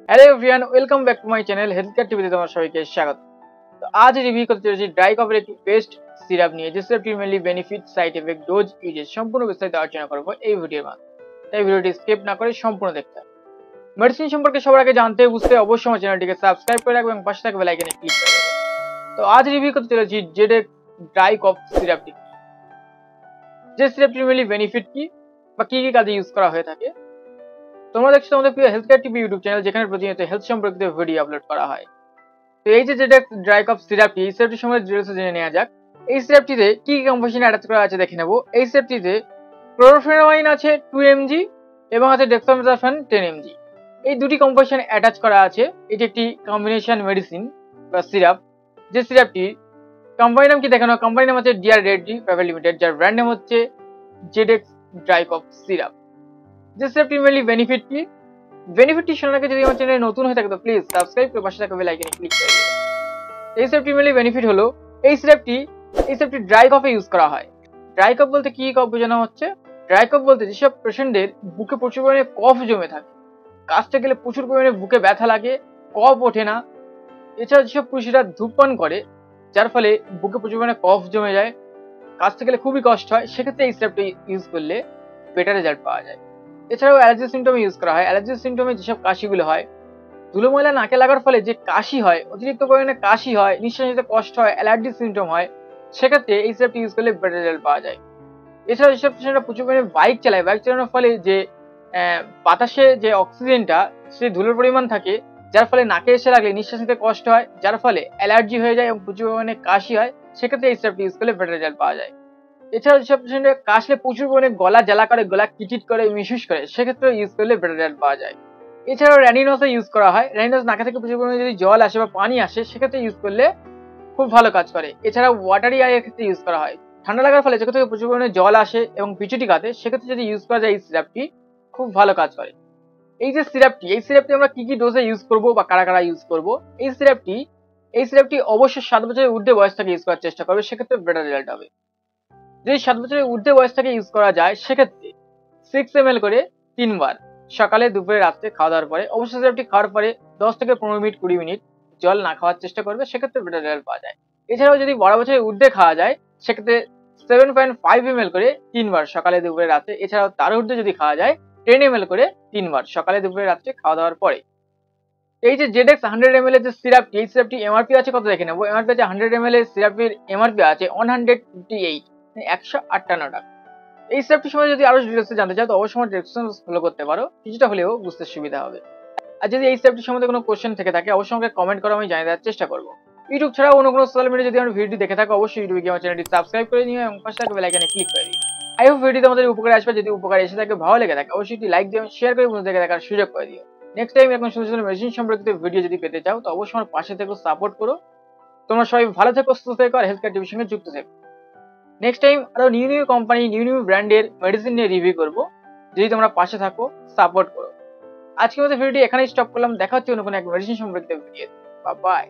Hello everyone, welcome back to my channel health care টিভিতে তোমার সবাইকে স্বাগত। তো আজ রিভিউ করতে চলেছি ড্রাই কফের একটি পেস্ট সিরাপ নিয়ে, যে সিরাপটি mainly benefit, side effect, dose, uses সম্পূর্ণ বিস্তারিত আলোচনা করবো এই ভিডিওর মাধ্যমে। তাই ভিডিওটি স্কিপ না করে সম্পূর্ণ দেখতে হবে। মেডিসিন সম্পর্কে সবার আগে জানতে বুঝতে অবশ্যই আমার চ্যানেলটিকে সাবস্ক্রাইব করে রাখবেন এবং পাশে থাকা বেল আইকনে ক্লিক করে দেবেন। তো আজ রিভিউ করতে চলেছি জেডেক্স ড্রাই কফ সিরাপটি, যে সিরাপটি মেনলি বেনিফিট কি বা কি কি কাজে ইউজ করা হয়ে থাকে। তোমরা দেখছো আমাদের প্রিয় health care TV YouTube channel, যেখানে প্রতিনিয়ত হেলথ সম্পর্কিত ভিডিও আপলোড করা হয়। তো এই যে যেটা ড্রাই কফ সিরাপটি, এই সিরাপটির সময় ডিটেলসে জেনে নেওয়া যাক। এই সিরাপটিতে কি কি কম্পোজিশন অ্যাটাচ করা আছে দেখে নেব। এই সিরাপটিতে ক্লোরোফেনামাইন আছে 2 mg এবং আছে ডেক্সামেথাসোন 10 mg। এই দুটি কম্পোজিশন অ্যাটাচ করা আছে। এটি একটি কম্বিনেশন মেডিসিন বা সিরাপ। যে সিরাপটি কোম্পানি নাম কি দেখানো, কোম্পানি নাম হচ্ছে ডিআর রেড্ডি প্রাইভেট লিমিটেড, যার ব্র্যান্ড নেম হচ্ছে জেডেক্স ড্রাই কফ সিরাপ। যে সিরাপটি মেনলি বেনিফিট কি, বেনিফিটটি শোনার আগে যদি আমার চ্যানেলে নতুন হয়ে থাকে তো প্লিজ সাবস্ক্রাইব করে পাশে থাকা বেল আইকনে ক্লিক করে দিন। এই সিরাপটি মেনলি বেনিফিট হলো এই সিরাপটি ড্রাই কফে ইউজ করা হয়। ড্রাই কফ বলতে কি কফ বোঝানো হচ্ছে? ড্রাই কফ বলতে যেসব পেশেন্টদের বুকে প্রচুর পরিমাণে কফ জমে থাকে, কাশতে গেলে প্রচুর পরিমাণে বুকে ব্যথা লাগে, কফ ওঠে না, এছাড়া যেসব পুরুষেরা ধূমপান করে যার ফলে বুকে প্রচুর পরিমাণে কফ জমে যায়, কাশতে গেলে খুবই কষ্ট হয়, সেক্ষেত্রে এই সিরাপটি ইউজ করলে বেটার রেজাল্ট পাওয়া যায়। এছাড়াও অ্যালার্জি সিমটমে ইউজ করা হয়। অ্যালার্জি সিমটমে যেসব কাশিগুলো হয়, ধুলো ময়লা নাকে লাগার ফলে যে কাশি হয়, অতিরিক্ত পরিমাণে কাশি হয়, নিঃশ্বাস নিতে কষ্ট হয়, অ্যালার্জি সিমটম হয়, সেক্ষেত্রে এই সিরাপটি ইউজ করলে বেটার রেজাল্ট পাওয়া যায়। এছাড়াও যেসব পেশেন্টরা প্রচুর পরিমাণে বাইক চালায়, বাইক চালানোর ফলে যে বাতাসে যে অক্সিজেনটা সেই ধুলোর পরিমাণ থাকে, যার ফলে নাকে এসে লাগলে নিঃশ্বাস নিতে কষ্ট হয়, যার ফলে অ্যালার্জি হয়ে যায় এবং প্রচুর পরিমাণে কাশি হয়, সেক্ষেত্রে এই সিরাপটি ইউজ করলে বেটার রেজাল্ট পাওয়া যায়। এছাড়াও যেসব পেশেন্টরা কাশলে প্রচুর পরিমাণে গলা জ্বালা করে, গলা কিচিট করে, মিসুস করে, সেক্ষেত্রে ইউজ করলে বেটার রেজাল্ট পাওয়া যায়। এছাড়াও র্যানিনসে ইউজ করা হয়। র্যানিনস নাকে থেকে প্রচুর পরিমাণে যদি জল আসে বা পানি আসে, সেক্ষেত্রে ইউজ করলে খুব ভালো কাজ করে। এছাড়াও ওয়াটারি আইয়ের ক্ষেত্রে ইউজ করা হয়। ঠান্ডা লাগার ফলে চোখ থেকে প্রচুর পরিমাণে জল আসে এবং পিছুটি কাটে, সেক্ষেত্রে যদি ইউজ করা যায় এই সিরাপটি খুব ভালো কাজ করে। এই যে সিরাপটি আমরা কি কি ডোজে ইউজ করব বা কারা কারা ইউজ করব, এই সিরাপটি অবশ্যই 7 বছরের ঊর্ধ্বে বয়স থেকে ইউজ করার চেষ্টা করবে, সেক্ষেত্রে বেটার রেজাল্ট হবে। যদি 7 বছরের ঊর্ধ্বে বয়স থেকে ইউজ করা যায়, সেক্ষেত্রে 6 ml করে 3 বার, সকালে, দুপুরে, রাত্রে খাওয়া দাওয়ার পরে। অবশ্যই সিরাপটি খাওয়ার পরে 10 থেকে 15 মিনিট 20 মিনিট জল না খাওয়ার চেষ্টা করবে, সেক্ষেত্রে বেটার রেজাল্ট পাওয়া যায়। এছাড়াও যদি 12 বছরের ঊর্ধ্বে খাওয়া যায়, সেক্ষেত্রে 7.5 ml করে 3 বার, সকালে, দুপুরে, রাত্রে। এছাড়াও তার ঊর্ধ্বে যদি খাওয়া যায় 10 ml করে 3 বার, সকালে, দুপুরে, রাত্রে খাওয়া দাওয়ার পরে। এই যে জেডেক্স 100 ml এর যে সিরাপটি, এই সিরাপটি এমআরপি আছে কত দেখে নেবো। এমআরপি আছে 100 ml এর সিরাপের এমআরপি আছে 158, 158 টাকা। এই সিরাপটির সময় যদি আরো ডিটেলসে জানতে চাও তো অবশ্যই আমার ডেসক্রিপশন ফলো করতে পারো, কিছুটা হলেও বুঝতে সুবিধা হবে। আর যদি এই সিরাপটির সম্বন্ধে কোনো কোশ্চেন থেকে থাকে অবশ্যই আমাকে কমেন্ট করো, আমি জানিয়ে দেওয়ার চেষ্টা করবো। ইউটিউব ছাড়াও অন্য কোনো সোশ্যাল মিডিয়া যদি আমার ভিডিও দেখে থাকো, অবশ্যই ইউটিউবে গিয়ে আমার চ্যানেলটি সাবস্ক্রাইব করে নিও এবং পাশে থাকা বেল আইকনে ক্লিক করে দিও। আই হোপ ভিডিওতে আমাদের উপকারে আসবে। যদি উপকার এসে থাকে, ভালো লেগে থাকে, অবশ্যই একটি লাইক দিও, শেয়ার করে বন্ধু দেখে দেখার সুযোগ করে দিও। নেক্সট টাইম এখন সুন্দর সুন্দর মেডিসিন সম্পর্কিত ভিডিও যদি পেতে চাও তো অবশ্যই আমার পাশে থেকে সাপোর্ট করো। তোমরা সবাই ভালো থেকো, সুস্থ থেকো আর হেলথ কেয়ার টিভির সঙ্গে যুক্ত থেকো। নেক্সট টাইম আরো নিউ কোম্পানি, নিউ ব্র্যান্ডের মেডিসিন নিয়ে রিভিউ করবো। যদি তোমরা পাশে থাকো, সাপোর্ট করো। আজকের মতো ভিডিওটি এখানেই স্টপ করলাম। দেখা হচ্ছে অন্য কোনো এক মেডিসিন সম্পর্কিত ভিডিও। Bye bye.